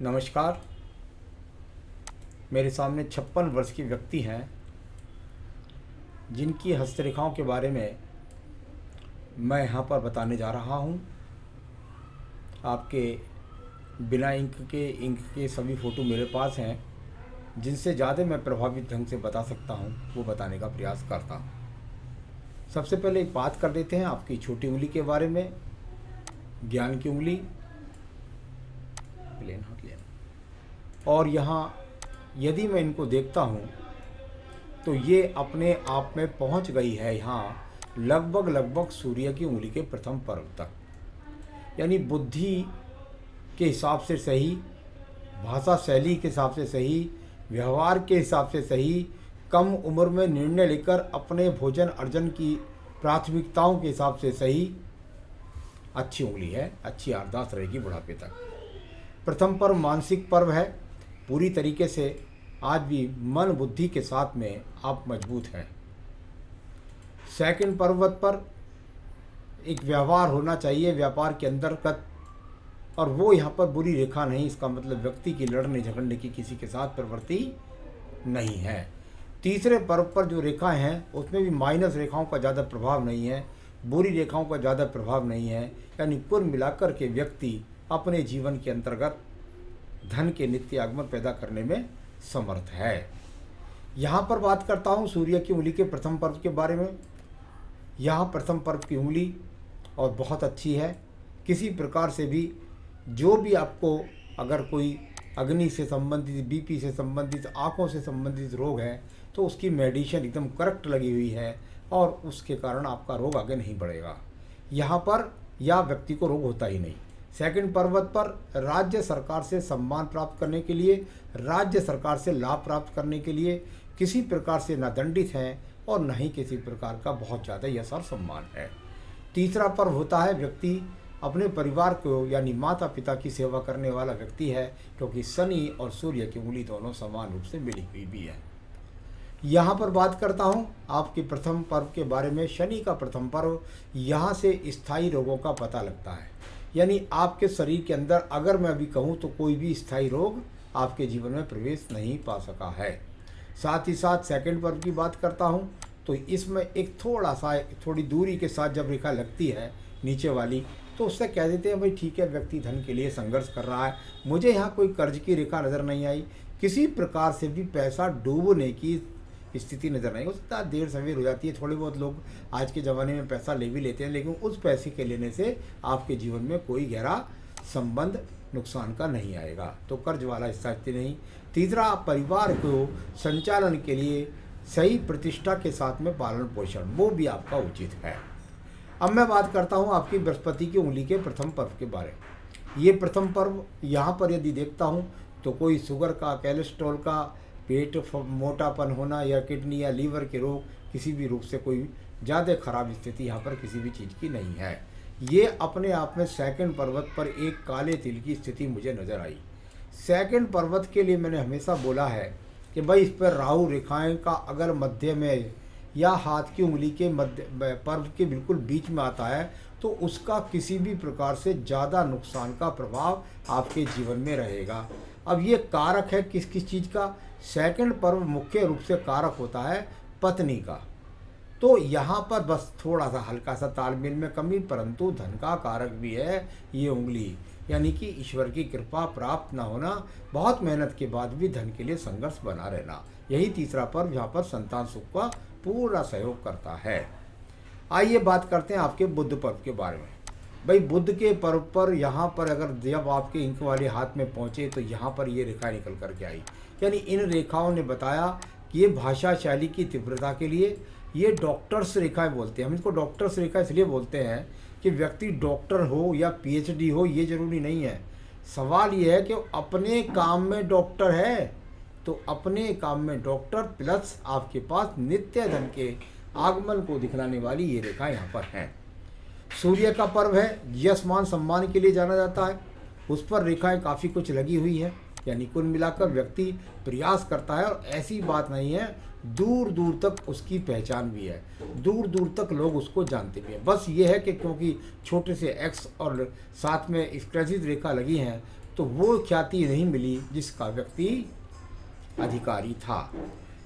नमस्कार। मेरे सामने 56 वर्ष की व्यक्ति हैं जिनकी हस्तरेखाओं के बारे में मैं यहाँ पर बताने जा रहा हूँ। आपके बिना इंक के सभी फ़ोटो मेरे पास हैं, जिनसे ज़्यादा मैं प्रभावित ढंग से बता सकता हूँ वो बताने का प्रयास करता हूँ। सबसे पहले एक बात कर लेते हैं आपकी छोटी उंगली के बारे में। ज्ञान की उंगली, प्लेन हाथ लेना, और यहाँ यदि मैं इनको देखता हूँ तो ये अपने आप में पहुँच गई है यहाँ लगभग सूर्य की उंगली के प्रथम पर्व तक। यानी बुद्धि के हिसाब से सही, भाषा शैली के हिसाब से सही, व्यवहार के हिसाब से सही, कम उम्र में निर्णय लेकर अपने भोजन अर्जन की प्राथमिकताओं के हिसाब से सही अच्छी उंगली है। अच्छी याददाश्त रहेगी बुढ़ापे तक। प्रथम पर्व मानसिक पर्व है। पूरी तरीके से आज भी मन बुद्धि के साथ में आप मजबूत हैं। सेकंड पर्वत पर एक व्यवहार होना चाहिए व्यापार के अंतर्गत, और वो यहाँ पर बुरी रेखा नहीं। इसका मतलब व्यक्ति की लड़ने झगड़ने की किसी के साथ प्रवृत्ति नहीं है। तीसरे पर्व पर जो रेखाएं हैं उसमें भी माइनस रेखाओं का ज़्यादा प्रभाव नहीं है, बुरी रेखाओं का ज़्यादा प्रभाव नहीं है। यानी कुल मिलाकर के व्यक्ति अपने जीवन के अंतर्गत धन के नित्य आगमन पैदा करने में समर्थ है। यहाँ पर बात करता हूँ सूर्य की उंगली के प्रथम पर्व के बारे में। यहाँ प्रथम पर्व की उंगली और बहुत अच्छी है। किसी प्रकार से भी जो भी आपको अगर कोई अग्नि से संबंधित, बीपी से संबंधित, आँखों से संबंधित रोग है तो उसकी मेडिसिन एकदम करेक्ट लगी हुई है और उसके कारण आपका रोग आगे नहीं बढ़ेगा। यहाँ पर या व्यक्ति को रोग होता ही नहीं। सेकंड पर्वत पर राज्य सरकार से सम्मान प्राप्त करने के लिए, राज्य सरकार से लाभ प्राप्त करने के लिए किसी प्रकार से न दंडित हैं और न ही किसी प्रकार का बहुत ज़्यादा यश और सम्मान है। तीसरा पर्व होता है व्यक्ति अपने परिवार को यानी माता पिता की सेवा करने वाला व्यक्ति है, क्योंकि शनि और सूर्य की उंगली दोनों समान रूप से मिली हुई भी है। यहाँ पर बात करता हूँ आपके प्रथम पर्व के बारे में। शनि का प्रथम पर्व, यहाँ से स्थायी रोगों का पता लगता है। यानी आपके शरीर के अंदर अगर मैं अभी कहूँ तो कोई भी स्थायी रोग आपके जीवन में प्रवेश नहीं पा सका है। साथ ही साथ सेकंड पर्व की बात करता हूँ तो इसमें एक थोड़ी दूरी के साथ जब रेखा लगती है नीचे वाली, तो उससे कह देते हैं भाई ठीक है, व्यक्ति धन के लिए संघर्ष कर रहा है। मुझे यहाँ कोई कर्ज की रेखा नज़र नहीं आई, किसी प्रकार से भी पैसा डूबने की स्थिति नज़र नहीं। हो सकता है देर सवेर हो जाती है, थोड़े बहुत लोग आज के ज़माने में पैसा ले भी लेते हैं, लेकिन उस पैसे के लेने से आपके जीवन में कोई गहरा संबंध नुकसान का नहीं आएगा, तो कर्ज वाला स्थिति नहीं। तीसरा, परिवार को संचालन के लिए सही प्रतिष्ठा के साथ में पालन पोषण, वो भी आपका उचित है। अब मैं बात करता हूँ आपकी बृहस्पति की उंगली के प्रथम पर्व के बारे में। ये प्रथम पर्व यहाँ पर यदि देखता हूँ तो कोई शुगर का, कोलेस्ट्रॉल का, पेट मोटापन होना या किडनी या लीवर के रोग, किसी भी रूप से कोई ज़्यादा खराब स्थिति यहाँ पर किसी भी चीज़ की नहीं है। ये अपने आप में सेकंड पर्वत पर एक काले तिल की स्थिति मुझे नज़र आई। सेकंड पर्वत के लिए मैंने हमेशा बोला है कि भाई इस पर राहु रेखाएं का अगर मध्य में या हाथ की उंगली के मध्य पर्व के बिल्कुल बीच में आता है तो उसका किसी भी प्रकार से ज़्यादा नुकसान का प्रभाव आपके जीवन में रहेगा। अब ये कारक है किस किस चीज़ का? सेकंड पर्व मुख्य रूप से कारक होता है पत्नी का। तो यहाँ पर बस थोड़ा सा हल्का सा तालमेल में कमी, परंतु धन का कारक भी है ये उंगली। यानी कि ईश्वर की कृपा प्राप्त न होना, बहुत मेहनत के बाद भी धन के लिए संघर्ष बना रहना, यही तीसरा पर्व यहाँ पर संतान सुख का पूरा सहयोग करता है। आइए बात करते हैं आपके बुध पर्व के बारे में। भाई बुध के पर्व पर यहाँ पर अगर जब आपके इंक वाले हाथ में पहुँचे तो यहाँ पर ये रेखा निकल कर के आई। यानी इन रेखाओं ने बताया कि ये भाषा शैली की तीव्रता के लिए, ये डॉक्टर्स रेखाएं बोलते हैं। हम इसको डॉक्टर्स रेखा इसलिए बोलते हैं कि व्यक्ति डॉक्टर हो या पीएचडी हो ये जरूरी नहीं है। सवाल ये है कि अपने काम में डॉक्टर है तो अपने काम में डॉक्टर प्लस आपके पास नित्य धन के आगमन को दिखलाने वाली ये रेखा यहाँ पर है। सूर्य का पर्व है, यश मान सम्मान के लिए जाना जाता है, उस पर रेखाएं काफ़ी कुछ लगी हुई है। यानी कुल मिलाकर व्यक्ति प्रयास करता है और ऐसी बात नहीं है, दूर दूर तक उसकी पहचान भी है, दूर दूर तक लोग उसको जानते भी हैं। बस ये है कि क्योंकि छोटे से एक्स और साथ में स्क्रैचेज रेखा लगी हैं तो वो ख्याति नहीं मिली जिसका व्यक्ति अधिकारी था।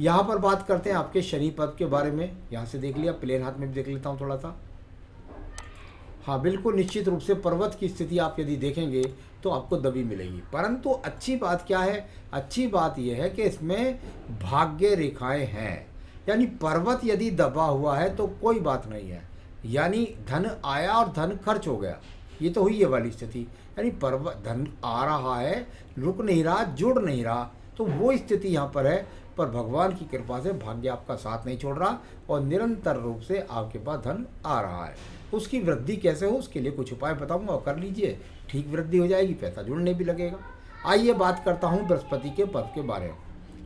यहाँ पर बात करते हैं आपके शनि पद के बारे में। यहाँ से देख लिया, प्लेन हाथ में भी देख लेता हूँ थोड़ा सा। हाँ बिल्कुल निश्चित रूप से पर्वत की स्थिति आप यदि देखेंगे तो आपको दबी मिलेगी, परंतु अच्छी बात क्या है, अच्छी बात यह है कि इसमें भाग्य रेखाएं हैं। यानी पर्वत यदि दबा हुआ है तो कोई बात नहीं है, यानी धन आया और धन खर्च हो गया, ये तो हुई है वाली स्थिति। यानी पर्वत धन आ रहा है, रुक नहीं रहा, जुड़ नहीं रहा, तो वो स्थिति यहाँ पर है। पर भगवान की कृपा से भाग्य आपका साथ नहीं छोड़ रहा और निरंतर रूप से आपके पास धन आ रहा है। उसकी वृद्धि कैसे हो, उसके लिए कुछ उपाय बताऊंगा और कर लीजिए, ठीक वृद्धि हो जाएगी, पैसा जुड़ने भी लगेगा। आइए बात करता हूँ बृहस्पति के पर्व के बारे में।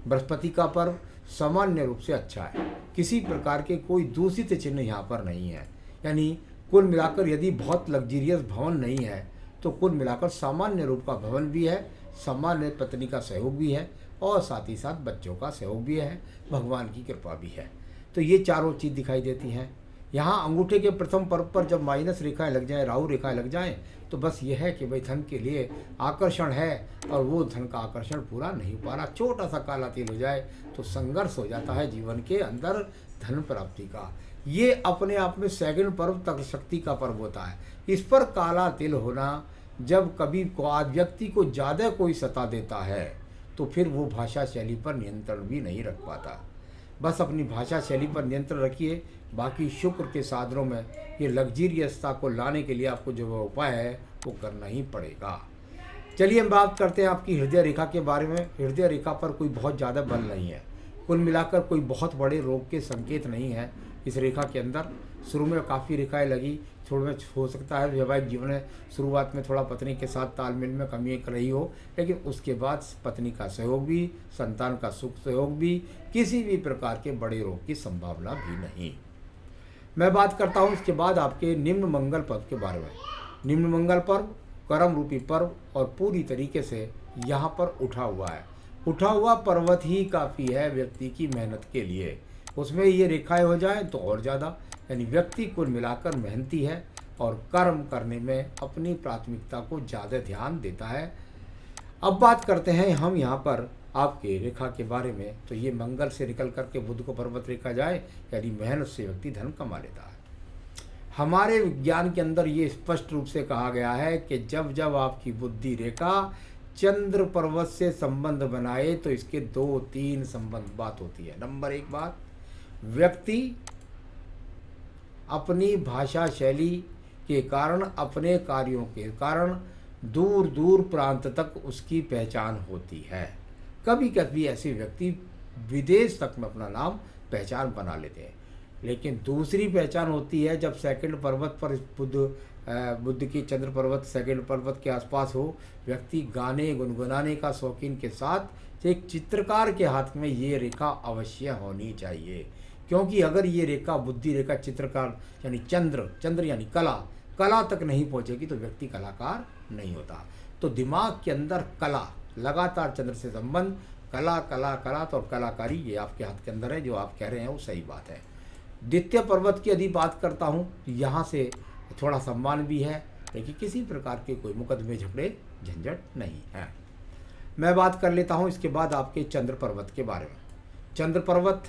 बृहस्पति का पर्व सामान्य रूप से अच्छा है, किसी प्रकार के कोई दूषित चिन्ह यहाँ पर नहीं है। यानी कुल मिलाकर यदि बहुत लग्जरियस भवन नहीं है तो कुल मिलाकर सामान्य रूप का भवन भी है, सामान्य पत्नी का सहयोग भी है और साथ ही साथ बच्चों का सहयोग भी है, भगवान की कृपा भी है। तो ये चारों चीज़ दिखाई देती हैं। यहाँ अंगूठे के प्रथम पर्व पर जब माइनस रेखाएं लग जाएं, राहु रेखाएं लग जाएं, तो बस ये है कि भाई धन के लिए आकर्षण है और वो धन का आकर्षण पूरा नहीं हो पा रहा। छोटा सा काला तिल हो जाए तो संघर्ष हो जाता है जीवन के अंदर धन प्राप्ति का। ये अपने आप में सेकंड पर्व तक शक्ति का पर्व होता है। इस पर काला तिल होना जब कभी व्यक्ति को ज़्यादा कोई सता देता है तो फिर वो भाषा शैली पर नियंत्रण भी नहीं रख पाता। बस अपनी भाषा शैली पर नियंत्रण रखिए, बाकी शुक्र के साधनों में ये लग्जरियसता को लाने के लिए आपको जो उपाय है वो करना ही पड़ेगा। चलिए हम बात करते हैं आपकी हृदय रेखा के बारे में। हृदय रेखा पर कोई बहुत ज़्यादा बल नहीं है, कुल मिलाकर कोई बहुत बड़े रोग के संकेत नहीं है इस रेखा के अंदर। शुरू में काफ़ी रेखाएं लगी, थोड़ा में हो सकता है वैवाहिक जीवन में शुरुआत में थोड़ा पत्नी के साथ तालमेल में कमी कर रही हो, लेकिन उसके बाद पत्नी का सहयोग भी, संतान का सुख सहयोग भी, किसी भी प्रकार के बड़े रोग की संभावना भी नहीं। मैं बात करता हूँ इसके बाद आपके निम्न मंगल पर्व के बारे में। निम्न मंगल पर्व कर्म रूपी पर्व और पूरी तरीके से यहाँ पर उठा हुआ है। उठा हुआ पर्वत ही काफ़ी है व्यक्ति की मेहनत के लिए, उसमें ये रेखाएं हो जाए तो और ज़्यादा। यानी व्यक्ति कुल मिलाकर मेहनती है और कर्म करने में अपनी प्राथमिकता को ज़्यादा ध्यान देता है। अब बात करते हैं हम यहाँ पर आपके रेखा के बारे में। तो ये मंगल से निकल करके बुध को पर्वत रेखा जाए, यानी मेहनत से व्यक्ति धन कमा लेता है। हमारे विज्ञान के अंदर ये स्पष्ट रूप से कहा गया है कि जब जब आपकी बुद्धि रेखा चंद्र पर्वत से संबंध बनाए तो इसके 2-3 संबंध बात होती है। नंबर 1 बात, व्यक्ति अपनी भाषा शैली के कारण, अपने कार्यों के कारण दूर दूर प्रांत तक उसकी पहचान होती है। कभी कभी ऐसे व्यक्ति विदेश तक में अपना नाम पहचान बना लेते हैं। लेकिन दूसरी पहचान होती है जब सेकंड पर्वत पर बुद्ध की चंद्र पर्वत सेकंड पर्वत के आसपास हो, व्यक्ति गाने गुनगुनाने का शौकीन के साथ एक चित्रकार के हाथ में ये रेखा अवश्य होनी चाहिए। क्योंकि अगर ये रेखा बुद्धि रेखा चित्रकार यानी चंद्र यानी कला तक नहीं पहुँचेगी तो व्यक्ति कलाकार नहीं होता। तो दिमाग के अंदर कला, लगातार चंद्र से संबंध, कला तो कलाकारी ये आपके हाथ के अंदर है। जो आप कह रहे हैं वो सही बात है। द्वितीय पर्वत की यदि बात करता हूँ, यहाँ से थोड़ा सम्मान भी है, लेकिन किसी प्रकार के कोई मुकदमे झगड़े झंझट नहीं है। मैं बात कर लेता हूँ इसके बाद आपके चंद्र पर्वत के बारे में। चंद्र पर्वत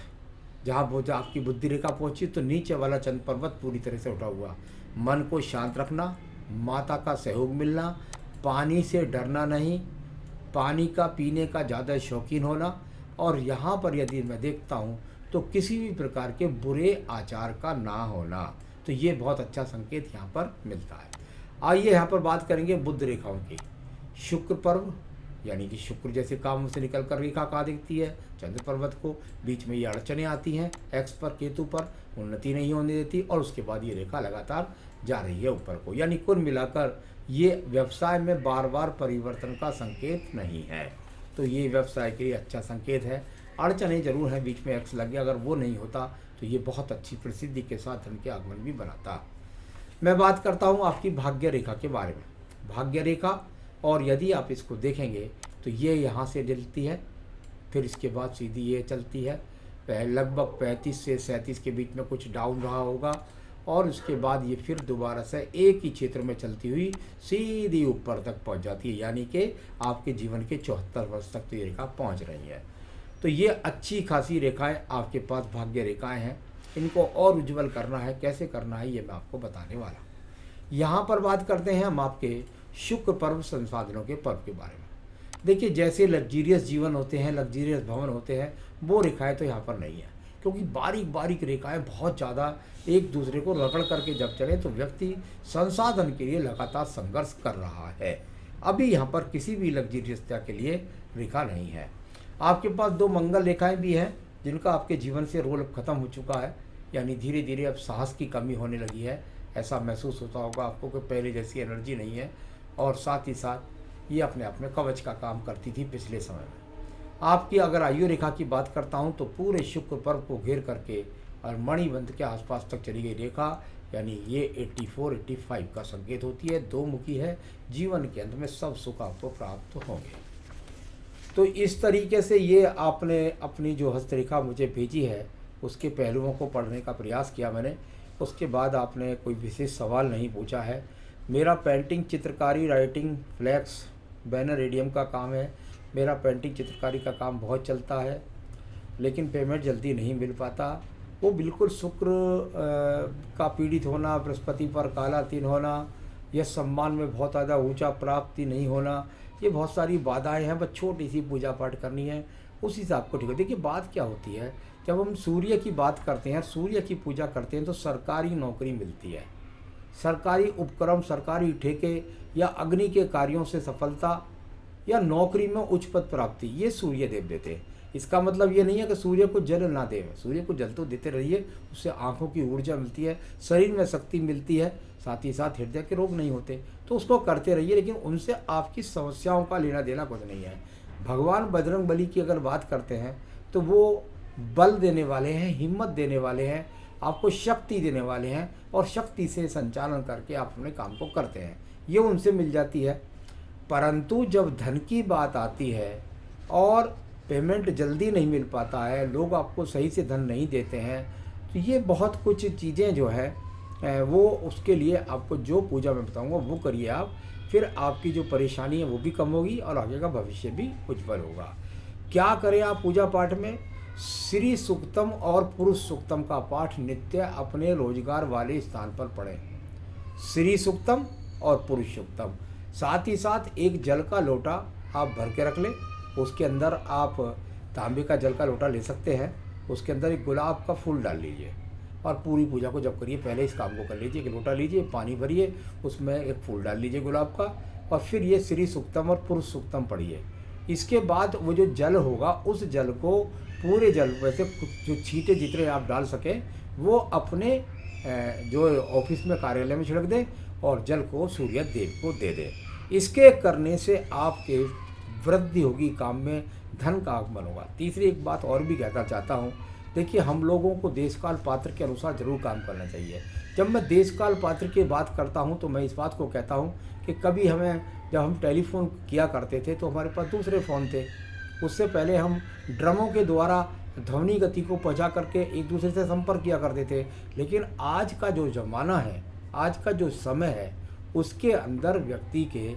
जहाँ आपकी बुद्धि रेखा पहुँची तो नीचे वाला चंद्र पर्वत पूरी तरह से उठा हुआ। मन को शांत रखना, माता का सहयोग मिलना, पानी से डरना नहीं, पानी का पीने का ज़्यादा शौकीन होना, और यहाँ पर यदि मैं देखता हूँ तो किसी भी प्रकार के बुरे आचार का ना होना, तो ये बहुत अच्छा संकेत यहाँ पर मिलता है। आइए यहाँ पर बात करेंगे बुध रेखाओं की। शुक्र पर्व यानी कि शुक्र जैसे कामों से निकल कर रेखा कहाँ दिखती है चंद्र पर्वत को, बीच में ये अड़चने आती हैं, एक्स पर केतु पर उन्नति नहीं होने देती, और उसके बाद ये रेखा लगातार जा रही है ऊपर को। यानी कुल मिलाकर ये व्यवसाय में बार बार परिवर्तन का संकेत नहीं है, तो ये व्यवसाय के लिए अच्छा संकेत है। अड़चने जरूर हैं, बीच में एक्स लग गया, अगर वो नहीं होता तो ये बहुत अच्छी प्रसिद्धि के साथ धन के आगमन भी बनाता। मैं बात करता हूँ आपकी भाग्य रेखा के बारे में। भाग्य रेखा, और यदि आप इसको देखेंगे तो ये यहाँ से जलती है, फिर इसके बाद सीधी ये चलती है, लगभग 35 से 37 के बीच में कुछ डाउन रहा होगा, और उसके बाद ये फिर दोबारा से एक ही क्षेत्र में चलती हुई सीधी ऊपर तक पहुंच जाती है, यानी कि आपके जीवन के 74 वर्ष तक तो ये रेखा पहुंच रही है। तो ये अच्छी खासी रेखाएं आपके पास भाग्य रेखाएं हैं। इनको और उज्जवल करना है, कैसे करना है ये मैं आपको बताने वाला हूँ। यहाँ पर बात करते हैं हम आपके शुक्र पर्व संसाधनों के पर्व के बारे में। देखिए, जैसे लग्जीरियस जीवन होते हैं, लग्जीरियस भवन होते हैं, वो रेखाएं तो यहाँ पर नहीं है, क्योंकि बारीक बारीक रेखाएं बहुत ज़्यादा एक दूसरे को रगड़ करके जब चले तो व्यक्ति संसाधन के लिए लगातार संघर्ष कर रहा है। अभी यहाँ पर किसी भी लग्जीरियसता के लिए रेखा नहीं है। आपके पास 2 मंगल रेखाएं भी हैं, जिनका आपके जीवन से रोल अब खत्म हो चुका है, यानी धीरे धीरे अब साहस की कमी होने लगी है। ऐसा महसूस होता होगा आपको कि पहले जैसी एनर्जी नहीं है, और साथ ही साथ ये अपने आप में कवच का काम करती थी पिछले समय में। आपकी अगर आयु रेखा की बात करता हूँ तो पूरे शुक्र पर्व को घेर करके और मणिबंध के आसपास तक चली गई रेखा, यानी ये 84-85 का संकेत होती है, 2 मुखी है। जीवन के अंत में सब सुख आपको प्राप्त होंगे। तो इस तरीके से ये आपने अपनी जो हस्तरेखा मुझे भेजी है उसके पहलुओं को पढ़ने का प्रयास किया मैंने। उसके बाद आपने कोई विशेष सवाल नहीं पूछा है। मेरा पेंटिंग, चित्रकारी, राइटिंग, फ्लैक्स, बैनर, रेडियम का काम है। मेरा पेंटिंग चित्रकारी का काम बहुत चलता है, लेकिन पेमेंट जल्दी नहीं मिल पाता। वो बिल्कुल शुक्र का पीड़ित होना, बृहस्पति पर काला तिल होना, यह सम्मान में बहुत ज़्यादा ऊंचा प्राप्ति नहीं होना, ये बहुत सारी बाधाएं हैं। बस छोटी सी पूजा पाठ करनी है, उसी से आपको ठीक है। देखिए, बात क्या होती है, जब हम सूर्य की बात करते हैं, सूर्य की पूजा करते हैं तो सरकारी नौकरी मिलती है, सरकारी उपक्रम, सरकारी ठेके या अग्नि के कार्यों से सफलता या नौकरी में उच्च पद प्राप्ति, ये सूर्य देव देते हैं। इसका मतलब ये नहीं है कि सूर्य को जल ना दें, सूर्य को जल तो देते रहिए, उससे आंखों की ऊर्जा मिलती है, शरीर में शक्ति मिलती है, साथ ही साथ हृदय के रोग नहीं होते, तो उसको करते रहिए। लेकिन उनसे आपकी समस्याओं का लेना देना कुछ नहीं है। भगवान बजरंग बली की अगर बात करते हैं तो वो बल देने वाले हैं, हिम्मत देने वाले हैं, आपको शक्ति देने वाले हैं, और शक्ति से संचालन करके आप अपने काम को करते हैं, ये उनसे मिल जाती है। परंतु जब धन की बात आती है और पेमेंट जल्दी नहीं मिल पाता है, लोग आपको सही से धन नहीं देते हैं, तो ये बहुत कुछ चीज़ें जो है वो उसके लिए आपको जो पूजा मैं बताऊंगा वो करिए आप, फिर आपकी जो परेशानी है वो भी कम होगी और आगे का भविष्य भी उज्जवल होगा। क्या करें आप पूजा पाठ में? श्री सूक्तम और पुरुष सूक्तम का पाठ नित्य अपने रोजगार वाले स्थान पर पढ़ें। श्री सूक्तम और पुरुष सूक्तम, साथ ही साथ एक जल का लोटा आप भर के रख लें, उसके अंदर आप तांबे का जल का लोटा ले सकते हैं, उसके अंदर एक गुलाब का फूल डाल लीजिए और पूरी पूजा को जब करिए पहले इस काम को कर लीजिए कि लोटा लीजिए, पानी भरिए, उसमें एक फूल डाल लीजिए गुलाब का, और फिर ये श्री सूक्तम और पुरुष सूक्तम पढ़िए। इसके बाद वो जो जल होगा उस जल को पूरे जल वैसे जो छींटे जितने आप डाल सकें वो अपने जो ऑफिस में कार्यालय में छिड़क दें और जल को सूर्य देव को दे दें। इसके करने से आपके वृद्धि होगी, काम में धन का आगमन होगा। तीसरी एक बात और भी कहना चाहता हूँ, देखिए हम लोगों को देशकाल पात्र के अनुसार जरूर काम करना चाहिए। जब मैं देशकाल पात्र की बात करता हूँ तो मैं इस बात को कहता हूँ कि कभी जब हम टेलीफोन किया करते थे तो हमारे पास दूसरे फ़ोन थे, उससे पहले हम ड्रमों के द्वारा ध्वनि गति को पहुँचा करके एक दूसरे से संपर्क किया करते थे। लेकिन आज का जो ज़माना है, आज का जो समय है, उसके अंदर व्यक्ति के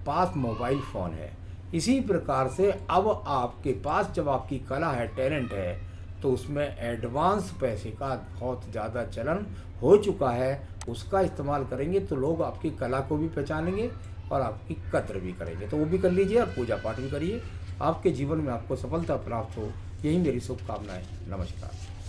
पास मोबाइल फ़ोन है। इसी प्रकार से अब आपके पास जब आपकी कला है, टैलेंट है, तो उसमें एडवांस पैसे का बहुत ज़्यादा चलन हो चुका है। उसका इस्तेमाल करेंगे तो लोग आपकी कला को भी पहचानेंगे और आपकी कद्र भी करेंगे। तो वो भी कर लीजिए और पूजा पाठ भी करिए। आपके जीवन में आपको सफलता प्राप्त हो, यही मेरी शुभकामनाएं। नमस्कार।